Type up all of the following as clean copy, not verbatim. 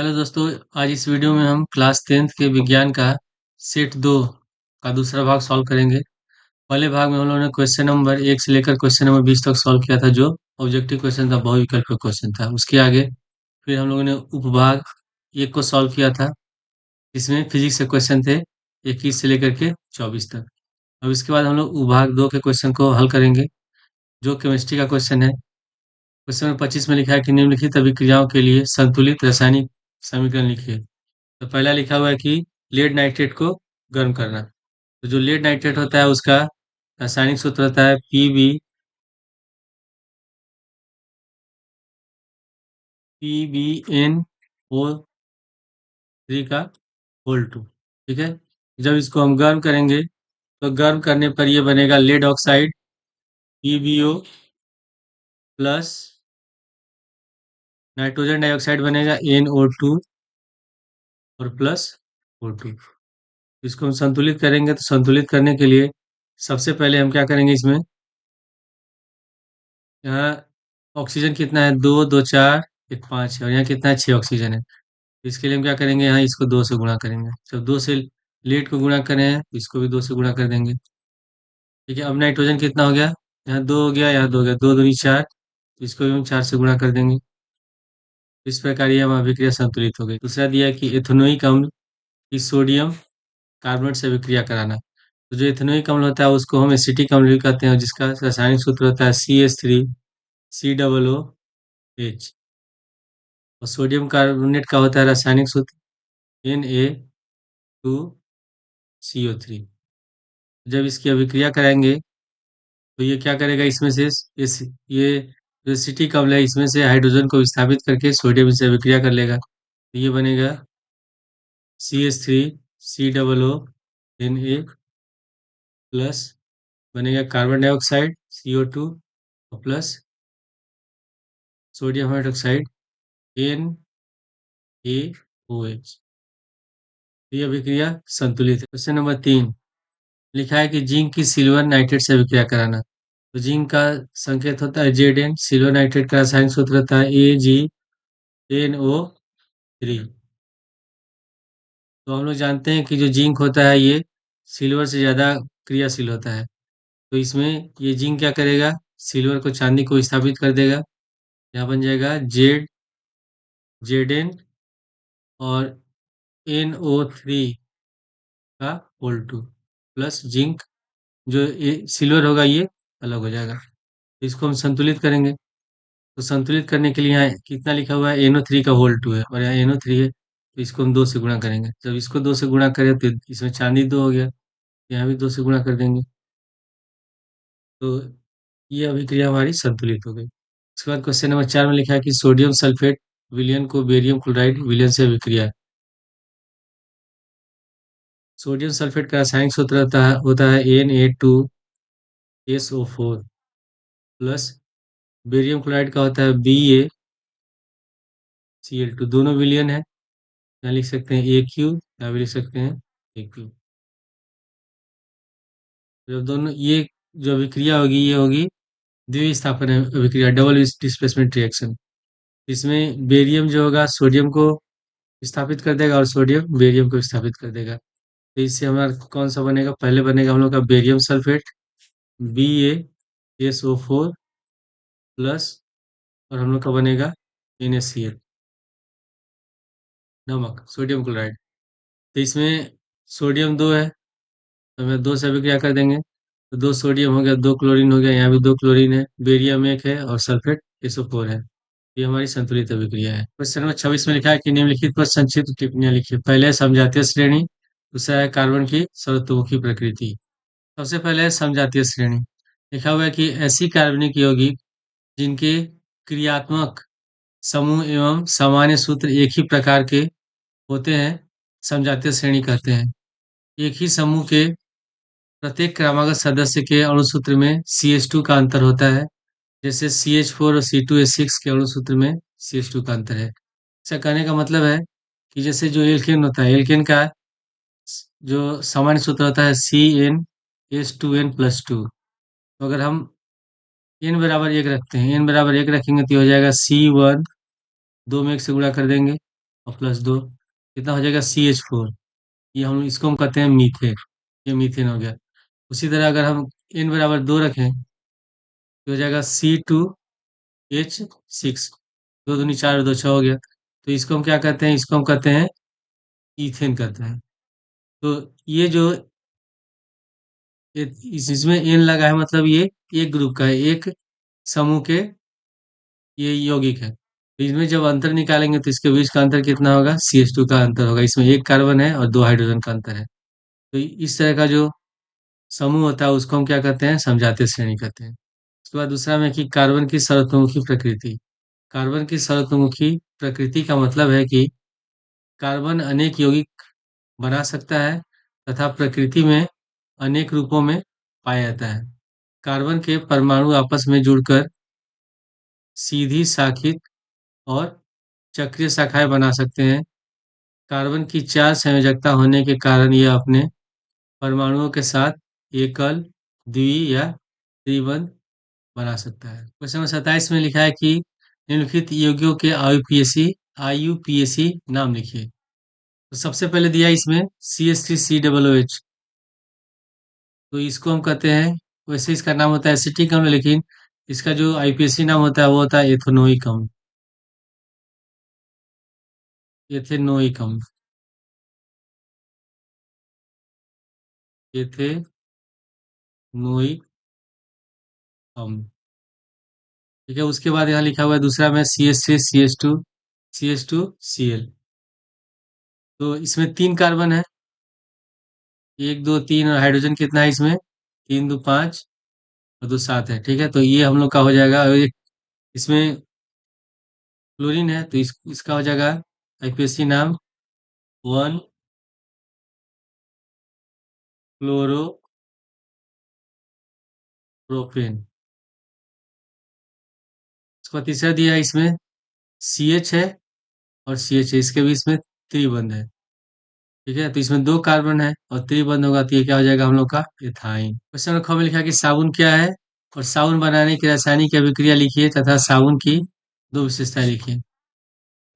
Hello दोस्तों। आज इस वीडियो में हम क्लास 10th के विज्ञान का सेट 2 का दूसरा भाग सॉल्व करेंगे। पहले भाग में हम लोगों ने क्वेश्चन नंबर 1 से लेकर क्वेश्चन नंबर 20 तक सॉल्व किया था, जो ऑब्जेक्टिव क्वेश्चन था, बहुविकल्पीय क्वेश्चन था। उसके आगे फिर हम लोगों ने उपभाग 1 को सॉल्व किया था, जिसमें फिजिक्स के क्वेश्चन थे 21 से लेकर के 24 तक। अब इसके बाद हम लोग उपभाग 2 के क्वेश्चन को हल करेंगे, जो केमिस्ट्री का क्वेश्चन है। क्वेश्चन नंबर 25 में लिखा है कि निम्नलिखित अभिक्रियाओं के लिए संतुलित रासायनिक समीकरण लिखिए। तो पहला लिखा हुआ है कि लेड नाइट्रेट को गर्म करना। तो जो लेड नाइट्रेट होता है उसका रासायनिक सूत्र होता है PbNO3 का होल 2। ठीक है। जब इसको हम गर्म करेंगे तो गर्म करने पर ये बनेगा lead oxide PbO plus nitrogen dioxide बनेगा NO2 और प्लस O2। इसको हम संतुलित करेंगे, तो संतुलित करने के लिए सबसे पहले हम क्या करेंगे, इसमें यहाँ ऑक्सीजन कितना है, दो दो चार, एक पाँच है, और यहाँ कितना है, 6 ऑक्सीजन है। तो इसके लिए हम क्या करेंगे, यहाँ इसको 2 से गुणा करेंगे। जब 2 से लेड को गुणा करें हैं तो इसको भी 2 से गुणा कर देंगे। ठीक है। अब नाइट्रोजन कितना हो गया, यहाँ 2 हो गया, यहाँ 2 हो गया, दो दूनी 4, तो इसको भी हम 4 से गुणा कर देंगे। इस प्रकार ये हमारी अभिक्रिया संतुलित हो गई। दूसरा दिया है कि एथेनोइक अम्ल की सोडियम कार्बोनेट से अभिक्रिया कराना। तो जो एथेनोइक अम्ल होता है उसको हम एसिटिक अम्ल भी कहते हैं, जिसका रासायनिक सूत्र होता है CH3COOH। और सोडियम कार्बोनेट का होता है रासायनिक सूत्र Na2CO3। जब इसकी अभिक्रिया कराएंगे तो ये क्या करेगा, इसमें से इस ये जो एसिटिक अम्ल है इसमें से हाइड्रोजन को विस्थापित करके सोडियम से अभिक्रिया कर लेगा। तो ये बनेगा CH3COO प्लस बनेगा कार्बन डाइऑक्साइड CO2 और प्लस सोडियम हाइड्रोक्साइड NaOH। ये अभिक्रिया संतुलित है। क्वेश्चन नंबर 3 लिखा है कि जिंक की सिल्वर नाइट्रेट से अभिक्रिया कराना। तो जिंक का संकेत होता है Zn, सिल्वर नाइट्रेट का रासायनिक सूत्र होता है AgNO3। तो हम लोग जानते हैं कि जो जिंक होता है ये सिल्वर से ज़्यादा क्रियाशील होता है। तो इसमें ये जिंक क्या करेगा, सिल्वर को चांदी को स्थापित कर देगा। यहाँ बन जाएगा Zn और NO3 का होल 2 प्लस जिंक, जो सिल्वर होगा ये अलग हो जाएगा। तो इसको हम संतुलित करेंगे। तो संतुलित करने के लिए यहाँ कितना लिखा हुआ है, NO3 का होल 2 है और यहाँ NO3 है, तो इसको हम 2 से गुणा करेंगे। जब इसको 2 से गुणा करें तो इसमें चांदी 2 हो गया, यहाँ भी 2 से गुणा कर देंगे। तो ये अभिक्रिया हमारी संतुलित हो गई। उसके बाद क्वेश्चन नंबर 4 में लिखा है कि सोडियम सल्फेट विलयन को बेरियम क्लोराइड विलयन से अभिक्रिया है। सोडियम सल्फेट का रासायनिक सूत्र होता है Na2SO4 प्लस बेरियम क्लोराइड का होता है BaCl2। दोनों विलयन है, यहाँ लिख सकते हैं AQ, यहाँ भी लिख सकते हैं AQ। जब दोनों ये जो अभिक्रिया होगी ये होगी द्विस्थापन अभिक्रिया, डबल डिस्प्लेसमेंट रिएक्शन। इसमें बेरियम जो होगा सोडियम को विस्थापित कर देगा और सोडियम बेरियम को विस्थापित कर देगा। तो इससे हमारा कौन सा बनेगा, पहले बनेगा हम लोग का बेरियम सल्फेट BaSO4 प्लस, और हम लोग का बनेगा NaCl, नमक, सोडियम क्लोराइड। तो इसमें सोडियम 2 है, तो हमें 2 से अभिक्रिया कर देंगे। तो 2 सोडियम हो गया, 2 क्लोरीन हो गया, यहाँ भी 2 क्लोरीन है, बेरियम 1 है और सल्फेट SO4 है। ये हमारी संतुलित अभिक्रिया है। क्वेश्चन नंबर 26 में लिखा है कि निम्नलिखित पर संक्षिप्त टिप्पणियां लिखिए। पहले है समजातीय श्रेणी, दूसरा है कार्बन की सर्वतोमुखी प्रकृति। सबसे पहले है समजातीय श्रेणी। लिखा हुआ है कि ऐसी कार्बनिक यौगिक जिनके क्रियात्मक समूह एवं सामान्य सूत्र एक ही प्रकार के होते हैं समजातीय श्रेणी कहते हैं। एक ही समूह के प्रत्येक क्रमागत सदस्य के अणु सूत्र में CH2 का अंतर होता है, जैसे CH4 और C2H6 के अणु सूत्र में CH2 का अंतर है। ऐसा कहने का मतलब है कि जैसे जो एल्केन होता है, एल्केन का जो सामान्य सूत्र होता है CnH2n+2। तो अगर हम n बराबर 1 रखते हैं, n बराबर 1 रखेंगे तो ये हो जाएगा C1, 2 में 1 से गुणा कर देंगे, और प्लस दो, कितना हो जाएगा CH4। ये हम इसको हम कहते हैं मीथेन। ये मीथेन हो गया। उसी तरह अगर हम n बराबर 2 रखें तो हो जाएगा C2H6। दो दूनी चार और दो छः हो गया। तो इसको हम क्या कहते हैं, इसको हम कहते हैं ईथेन कहते हैं। तो ये जो ये इसमें एन लगा है मतलब ये एक ग्रुप का है, एक समूह के ये यौगिक है। तो इसमें जब अंतर निकालेंगे तो इसके बीच का अंतर कितना होगा, CH2 का अंतर होगा। इसमें एक कार्बन है और दो हाइड्रोजन का अंतर है। तो इस तरह का जो समूह होता है उसको हम क्या कहते हैं, समझाते श्रेणी कहते हैं। उसके बाद दूसरा में कि कार्बन की सर्वतोमुखी प्रकृति। कार्बन की सर्वतोमुखी प्रकृति का मतलब है कि कार्बन अनेक यौगिक बना सकता है तथा प्रकृति में अनेक रूपों में पाया जाता है। कार्बन के परमाणु आपस में जुड़कर सीधी शाखित और चक्रीय शाखाएं बना सकते हैं। कार्बन की चार संयोजकता होने के कारण यह अपने परमाणुओं के साथ एकल, द्वि या त्रिबंध बना सकता है। क्वेश्चन नंबर 27 में लिखा है कि निम्नलिखित यौगिकों के आईयूपीएसी नाम लिखिए। तो सबसे पहले दिया है इसमें CH3COOH। तो इसको हम कहते हैं, वैसे इसका नाम होता है एसिटिक अम्ल, लेकिन इसका जो आईपीएसी नाम होता है वो होता है एथेनोइक अम्ल। एथेनोइक अम्ल, एथेनोइक अम्ल। ठीक है, उसके बाद यहाँ लिखा हुआ है दूसरा में CH3CH2CH2Cl। तो इसमें तीन कार्बन है, एक दो तीन, और हाइड्रोजन कितना है इसमें, तीन दो पाँच और दो सात है। ठीक है, तो ये हम लोग का हो जाएगा। और इसमें क्लोरीन है तो इसका हो जाएगा आईपीएसी नाम 1 क्लोरोप्रोपेन। उसका तीसरा दिया है इसमें CH है और CH है, इसके बीच में त्रिबंध है। ठीक है, तो इसमें दो कार्बन है और त्रिबंध होगा तो ये क्या हो जाएगा हम लोग का, एथाइन। क्वेश्चन नंबर 6 में लिखा है कि साबुन क्या है और साबुन बनाने की रासायनिक अभिक्रिया लिखिए तथा साबुन की दो विशेषताएं लिखिए।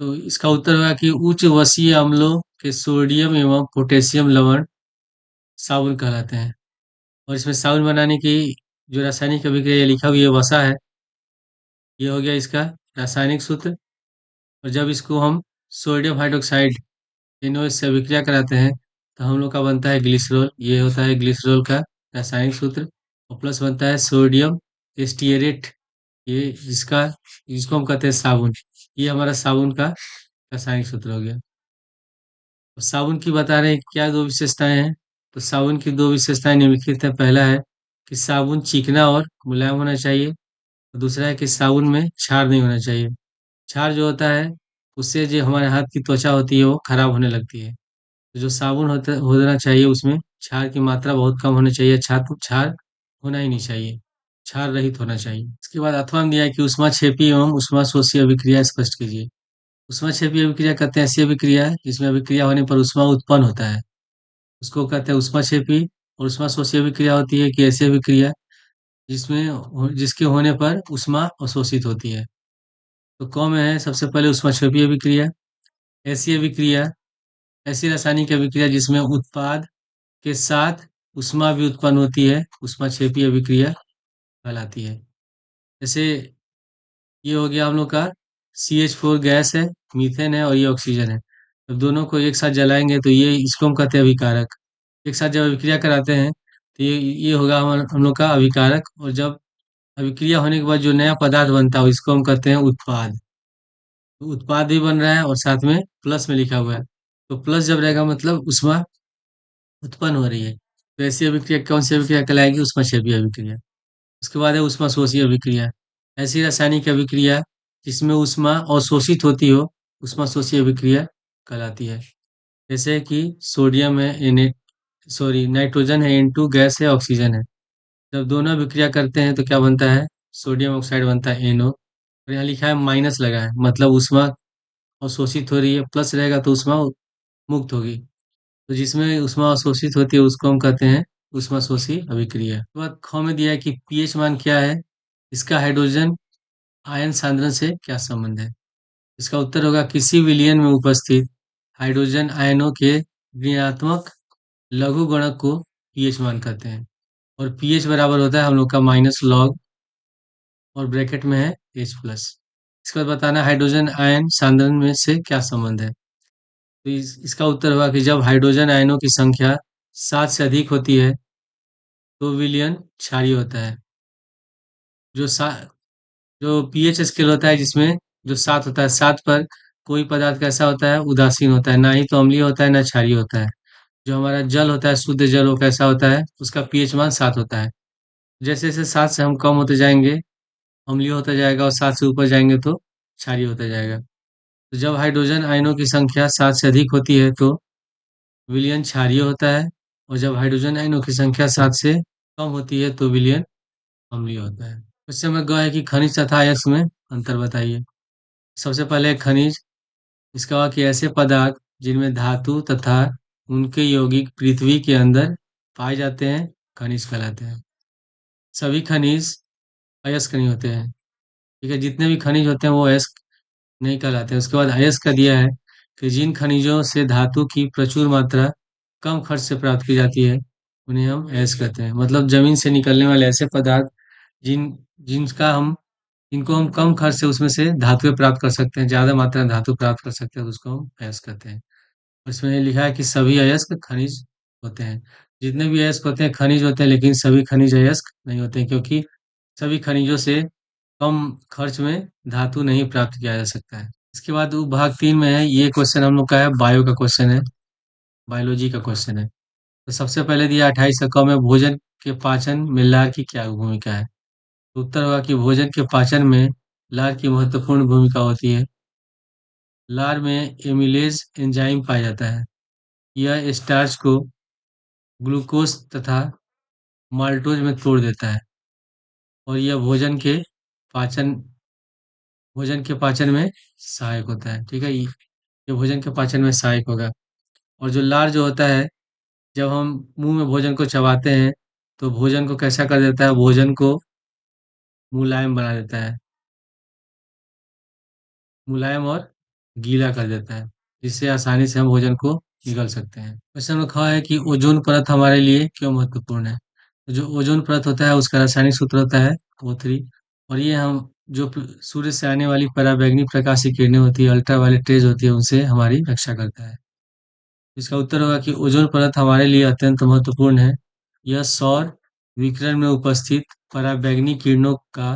तो इसका उत्तर होगा कि उच्च वसीय अम्लों के सोडियम एवं पोटेशियम लवण साबुन कहलाते हैं। और इसमें साबुन बनाने की जो रासायनिक अभिक्रिया लिखा हुआ है ये वसा है। ये हो गया इसका रासायनिक सूत्र। और जब इसको हम सोडियम हाइड्रोक्साइड NOH से अभिक्रिया कराते हैं तो हम लोग का बनता है ग्लिसरॉल। ये होता है ग्लिसरॉल का रासायनिक सूत्र। और प्लस बनता है सोडियम एस्टियरेट, ये जिसका जिसको हम कहते हैं साबुन। ये हमारा साबुन का रासायनिक सूत्र हो गया। तो साबुन की बता रहे हैं क्या दो विशेषताएं हैं। तो साबुन की दो विशेषताएं निम्नलिखित है। पहला है कि साबुन चिकना और मुलायम होना चाहिए। और दूसरा है कि साबुन में क्षार नहीं होना चाहिए। क्षार जो होता है उससे जो हमारे हाथ की त्वचा होती है वो खराब होने लगती है। तो जो साबुन होना चाहिए उसमें क्षार की मात्रा बहुत कम होनी चाहिए। क्षार क्षार होना ही नहीं चाहिए, क्षार रहित होना चाहिए। इसके बाद अथवा में दिया है कि ऊष्माक्षेपी एवं ऊष्माशोषी अभिक्रिया स्पष्ट कीजिए। ऊष्माक्षेपी अभिक्रिया कहते हैं ऐसी अभिक्रिया है जिसमें अभिक्रिया होने पर ऊष्मा उत्पन्न होता है, उसको कहते हैं ऊष्माक्षेपी। और ऊष्माशोषी अभिक्रिया होती है कि ऐसी अभिक्रिया जिसके होने पर ऊष्मा अवशोषित होती है। तो क में है सबसे पहले ऊष्माक्षेपी अभिक्रिया। ऐसी अभिक्रिया, ऐसी रासायनिक अभिक्रिया जिसमें उत्पाद के साथ ऊष्मा भी उत्पन्न होती है, ऊष्माक्षेपी अभिक्रिया कहलाती है। जैसे ये हो गया हम लोग का CH4 गैस है, मीथेन है और ये ऑक्सीजन है। जब दोनों को एक साथ जलाएंगे तो ये इसको हम कहते हैं अभिकारक। एक साथ जब अभिक्रिया कराते हैं तो ये होगा हम लोग का अभिकारक। और जब अभिक्रिया होने के बाद जो नया पदार्थ बनता है इसको हम कहते हैं उत्पाद। तो उत्पाद भी बन रहा है और साथ में प्लस में लिखा हुआ है। तो प्लस जब रहेगा मतलब ऊष्मा उत्पन्न हो रही है। तो ऐसी अभिक्रिया कौन सी अभिक्रिया कहलाएगी, ऊष्माक्षेपी अभिक्रिया। उसके बाद है ऊष्माशोषी अभिक्रिया। ऐसी रासायनिक अभिक्रिया जिसमें ऊष्मा अवशोषित होती हो, ऊष्माशोषी अभिक्रिया कहलाती है। जैसे कि सोडियम है नाइट्रोजन है N2, गैस है ऑक्सीजन है। जब दोनों अभिक्रिया करते हैं तो क्या बनता है, सोडियम ऑक्साइड बनता है NO। और यहाँ लिखा है माइनस लगा है मतलब ऊष्मा अवशोषित हो रही है, प्लस रहेगा तो ऊष्मा मुक्त होगी। तो जिसमें ऊष्मा अवशोषित होती है उसको हम कहते हैं ऊष्माशोषी अभिक्रिया। उसके बाद ख में दिया है कि पीएच मान क्या है, इसका हाइड्रोजन आयन सांद्रण से क्या संबंध है। इसका उत्तर होगा किसी विलयन में उपस्थित हाइड्रोजन आयनों के ऋणात्मक लघु गुणक को पीएच मान कहते हैं। और पीएच बराबर होता है हम लोग का माइनस लॉग, और ब्रैकेट में है H प्लस। इसके बाद बताना हाइड्रोजन आयन सांद्रण में से क्या संबंध है। तो इसका उत्तर होगा कि जब हाइड्रोजन आयनों की संख्या 7 से अधिक होती है तो विलयन क्षारीय होता है। जो सा जो पीएच स्केल होता है जिसमें जो 7 होता है, 7 पर कोई पदार्थ कैसा होता है, उदासीन होता है, ना ही तो अम्लीय होता है ना क्षारीय होता है। जो हमारा जल होता है, शुद्ध जल, वो कैसा होता है, उसका पीएच मान 7 होता है। जैसे जैसे 7 से हम कम होते जाएंगे अम्लीय होता जाएगा, और 7 से ऊपर जाएंगे तो क्षारीय होता जाएगा। तो जब हाइड्रोजन आयनों की संख्या 7 से अधिक होती है तो विलयन क्षारीय होता है, और जब हाइड्रोजन आयनों की संख्या 7 से कम होती है तो विलयन अम्लीय होता है। क्वेश्चन में ग है कि खनिज तथा अयस्क में अंतर बताइए। सबसे पहले खनिज, इसका हुआ कि ऐसे पदार्थ जिनमें धातु तथा उनके यौगिक पृथ्वी के अंदर पाए जाते हैं खनिज कहलाते हैं। सभी खनिज अयस्क नहीं होते हैं। ठीक है, जितने भी खनिज होते हैं वो अयस्क नहीं कहलाते हैं। उसके बाद अयस्क का दिया है कि जिन खनिजों से धातु की प्रचुर मात्रा कम खर्च से प्राप्त की जाती है उन्हें हम अयस्क कहते हैं। मतलब जमीन से निकलने वाले ऐसे पदार्थ जिन जिनका हम जिनको हम कम खर्च से उसमें से धातुएं प्राप्त कर सकते हैं, ज्यादा मात्रा में धातु प्राप्त कर सकते हैं, तो उसको हम अयस्क कहते हैं। इसमें ये लिखा है कि सभी अयस्क खनिज होते हैं। जितने भी अयस्क होते हैं खनिज होते हैं, लेकिन सभी खनिज अयस्क नहीं होते हैं, क्योंकि सभी खनिजों से कम खर्च में धातु नहीं प्राप्त किया जा सकता है। इसके बाद भाग 3 में है, ये क्वेश्चन हम लोग का है बायो का क्वेश्चन है, बायोलॉजी का क्वेश्चन है। तो सबसे पहले दिया 28 एकड़ में भोजन के पाचन में लार की क्या भूमिका है। तो उत्तर होगा कि भोजन के पाचन में लार की महत्वपूर्ण भूमिका होती है। लार में एमिलेज एंजाइम पाया जाता है। यह स्टार्च को ग्लूकोज तथा माल्टोज में तोड़ देता है, और यह भोजन के पाचन में सहायक होता है। ठीक है, ये भोजन के पाचन में सहायक होगा। और जो लार जो होता है, जब हम मुंह में भोजन को चबाते हैं तो भोजन को कैसा कर देता है, भोजन को मुलायम बना देता है, मुलायम और गीला कर देता है, जिससे आसानी से हम भोजन को निगल सकते हैं। क्वेश्चन में कहा है कि ओजोन परत हमारे लिए क्यों महत्वपूर्ण है। तो जो ओजोन परत होता है उसका रासायनिक सूत्र होता है O3, और ये हम जो सूर्य से आने वाली पराबैंगनी प्रकाश की किरणें होती है, अल्ट्रावायलेट रेज होती है, उनसे हमारी रक्षा करता है। इसका उत्तर होगा कि ओजोन परत हमारे लिए अत्यंत महत्वपूर्ण है। यह सौर विकिरण में उपस्थित पराबैंगनी किरणों का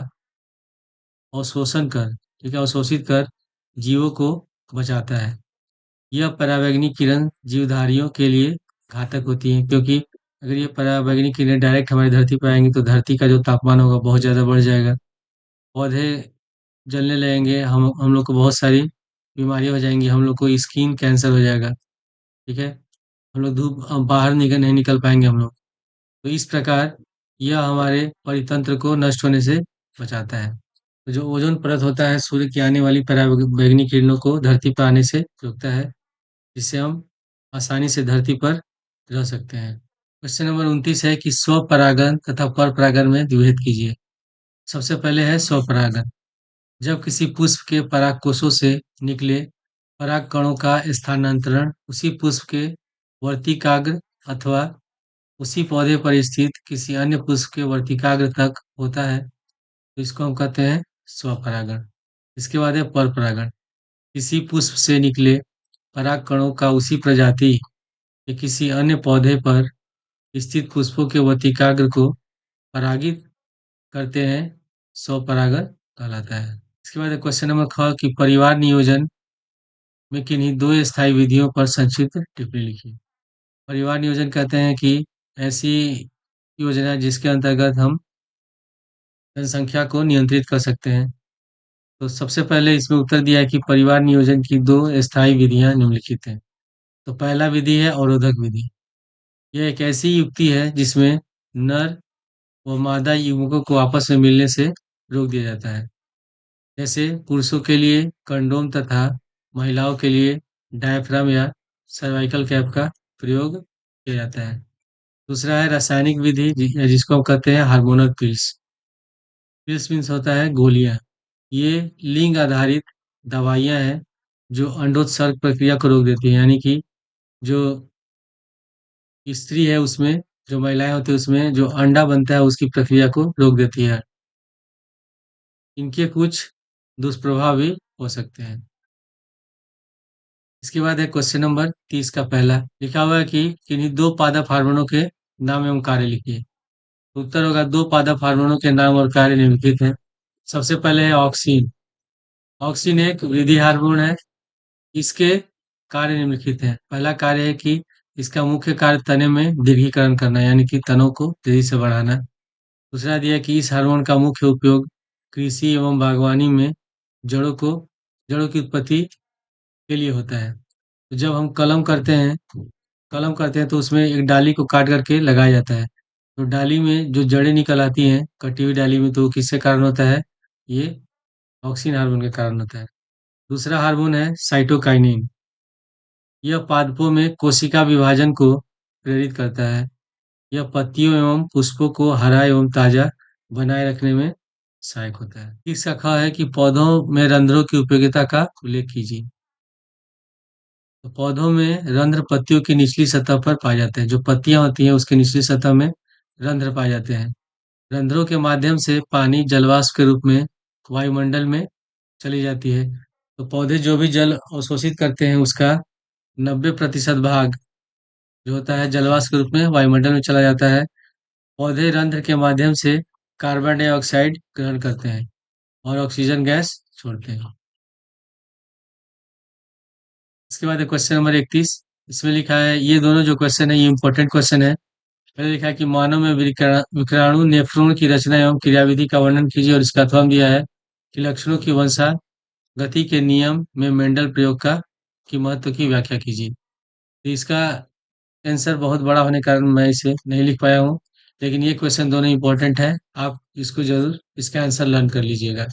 अवशोषण कर ठीक है, अवशोषित कर जीवों को बचाता है। यह पराबैंगनी किरण जीवधारियों के लिए घातक होती है, क्योंकि अगर ये पराबैंगनी किरणें डायरेक्ट हमारी धरती पर आएंगी तो धरती का जो तापमान होगा बहुत ज़्यादा बढ़ जाएगा, पौधे जलने लगेंगे, हम लोग को बहुत सारी बीमारियां हो जाएंगी, हम लोग को स्किन कैंसर हो जाएगा। ठीक है, हम लोग धूप बाहर नहीं निकल पाएंगे हम लोग। तो इस प्रकार यह हमारे परितंत्र को नष्ट होने से बचाता है। तो जो ओजोन परत होता है सूर्य की आने वाली पराबैंगनी किरणों को धरती पर आने से रोकता है, जिससे हम आसानी से धरती पर रह सकते हैं। क्वेश्चन नंबर 29 है कि स्वपरागण तथा परपरागण में द्विभेद कीजिए। सबसे पहले है स्वपरागण। जब किसी पुष्प के परागकोशों से निकले पराग कणों का स्थानांतरण उसी पुष्प के वर्तिकाग्र अथवा उसी पौधे पर स्थित किसी अन्य पुष्प के वर्तिकाग्र तक होता है, तो इसको हम कहते हैं स्वपरागण। इसके बाद है परपरागण। किसी पुष्प से निकले पराग कणों का उसी प्रजाति के किसी अन्य पौधे पर स्थित पुष्पों के वर्तिकाग्र को परागित करते हैं, स्वपरागण कहलाता है। इसके बाद क्वेश्चन नंबर ख कि परिवार नियोजन में किन्हीं दो स्थायी विधियों पर संक्षिप्त टिप्पणी लिखिए। परिवार नियोजन कहते हैं कि ऐसी योजना जिसके अंतर्गत हम जनसंख्या को नियंत्रित कर सकते हैं। तो सबसे पहले इसमें उत्तर दिया है कि परिवार नियोजन की दो स्थायी विधियां निम्नलिखित हैं। तो पहला विधि है अवरोधक विधि। यह एक ऐसी युक्ति है जिसमें नर व मादा युग्मकों को आपस में मिलने से रोक दिया जाता है। जैसे पुरुषों के लिए कंडोम तथा महिलाओं के लिए डायफ्राम या सर्वाइकल कैप का प्रयोग किया जाता है। दूसरा है रासायनिक विधि जिसको हम कहते हैं हार्मोनल पिल्स। पिल्स मीन्स होता है गोलियां। ये लिंग आधारित दवाइयाँ हैं जो अंडोत्सर्ग प्रक्रिया को रोक देती हैं, यानी कि जो स्त्री है उसमें, जो महिलाएं होती है उसमें जो अंडा बनता है उसकी प्रक्रिया को रोक देती है। इनके कुछ दुष्प्रभाव भी हो सकते हैं। इसके बाद है क्वेश्चन नंबर 30 का पहला, लिखा हुआ है कि किन्हीं दो पादप हार्मोनों के नाम एवं कार्य लिखिए। उत्तर होगा दो पादप हार्मोनों के नाम और कार्य निम्नलिखित हैं। सबसे पहले है ऑक्सीन। ऑक्सीन एक वृद्धि हार्मोन है। इसके कार्य निम्नलिखित हैं। पहला कार्य है कि इसका मुख्य कार्य तने में दीर्घीकरण करना, यानी कि तनों को तेजी से बढ़ाना। दूसरा दिया है कि इस हार्मोन का मुख्य उपयोग कृषि एवं बागवानी में जड़ों को जड़ों की उत्पत्ति के लिए होता है। तो जब हम कलम करते हैं तो उसमें एक डाली को काट करके लगाया जाता है। तो डाली में जो जड़ें निकल आती हैं कटी हुई डाली में, तो वो किससे कारण होता है? ये ऑक्सीन हार्मोन के कारण होता है। दूसरा हार्मोन है साइटोकाइनिन। यह पादपों में कोशिका विभाजन को प्रेरित करता है। यह पत्तियों एवं पुष्पों को हरा एवं ताजा बनाए रखने में सहायक होता है। तीसरा ख है कि पौधों में रंध्रों की उपयोगिता का उल्लेख कीजिए। तो पौधों में रंध्र पत्तियों की निचली सतह पर पाए जाते हैं। जो पत्तियां होती हैं उसकी निचली सतह में रंध्र पाए जाते हैं। रंध्रों के माध्यम से पानी जलवाष्प के रूप में वायुमंडल में चली जाती है। तो पौधे जो भी जल अवशोषित करते हैं उसका 90% भाग जो होता है जलवाष्प के रूप में वायुमंडल में चला जाता है। पौधे रंध्र के माध्यम से कार्बन डाइऑक्साइड ग्रहण करते हैं और ऑक्सीजन गैस छोड़ते हैं। इसके बाद है क्वेश्चन नंबर 31। इसमें लिखा है, ये दोनों जो क्वेश्चन है ये इंपॉर्टेंट क्वेश्चन है। पहले लिखा है कि मानव में विकिरणु नेफ्रॉन की रचना एवं क्रियाविधि का वर्णन कीजिए, और इसका अथवा दिया है कि लक्षणों की वंशागति के नियम में मेंडल प्रयोग का की महत्व की व्याख्या कीजिए। तो इसका आंसर बहुत बड़ा होने के कारण मैं इसे नहीं लिख पाया हूँ, लेकिन ये क्वेश्चन दोनों इंपॉर्टेंट है। आप इसको जरूर इसका आंसर लर्न कर लीजिएगा।